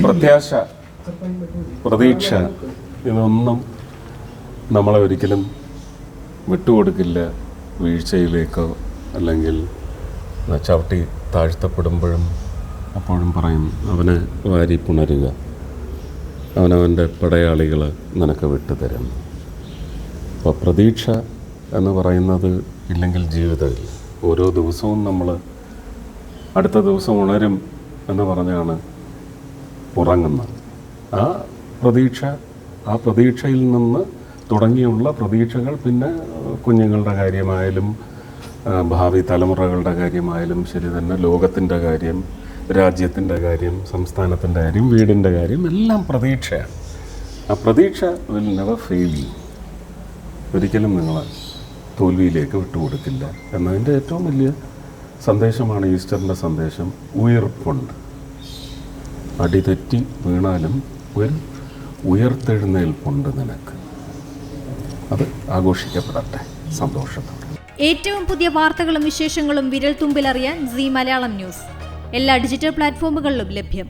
പ്രത്യാശ, പ്രതീക്ഷ ഇതൊന്നും നമ്മളെ ഒരിക്കലും വിട്ടുകൊടുക്കില്ല വീഴ്ചയിലേക്കോ. അല്ലെങ്കിൽ ചവിട്ടി താഴ്ത്തപ്പെടുമ്പോഴും അപ്പോഴും പറയും അവനെ വാരി പുണരുക, അവനവൻ്റെ പടയാളികൾ നിനക്ക് വിട്ടുതരും. അപ്പോൾ പ്രതീക്ഷ എന്ന് പറയുന്നത് ഇല്ലെങ്കിൽ ജീവിതമില്ല. ഓരോ ദിവസവും നമ്മൾ അടുത്ത ദിവസം ഉണരും എന്ന് പറഞ്ഞാണ് ഉറങ്ങുന്നത്. ആ പ്രതീക്ഷയിൽ നിന്ന് തുടങ്ങിയുള്ള പ്രതീക്ഷകൾ പിന്നെ കുഞ്ഞുങ്ങളുടെ കാര്യമായാലും ഭാവി തലമുറകളുടെ കാര്യമായാലും ശരി തന്നെ, ലോകത്തിൻ്റെ കാര്യം, രാജ്യത്തിൻ്റെ കാര്യം, സംസ്ഥാനത്തിൻ്റെ കാര്യം, വീടിൻ്റെ കാര്യം എല്ലാം പ്രതീക്ഷയാണ്. ആ പ്രതീക്ഷ വിൽ നെവർ ഫെയിൽ യു. ഒരിക്കലും നിങ്ങൾ തോൽവിയിലേക്ക് വിട്ടുകൊടുക്കില്ല എന്നതിൻ്റെ ഏറ്റവും വലിയ സന്ദേശമാണ് ഈസ്റ്ററിൻ്റെ സന്ദേശം. ഉയിർപ്പുണ്ട്, അടിതെറ്റി വീണാലും ഒരു ഉയർത്തെഴുന്നേൽപ്പുണ്ട് നിനക്ക്. അത് ആഘോഷിക്കപ്പെടട്ടെ സന്തോഷത്തോടെ. ഏറ്റവും പുതിയ വാർത്തകളും വിശേഷങ്ങളും വിരൽ തുമ്പിലറിയാൻ സീ മലയാളം ന്യൂസ് എല്ലാ ഡിജിറ്റൽ പ്ലാറ്റ്ഫോമുകളിലും ലഭ്യം.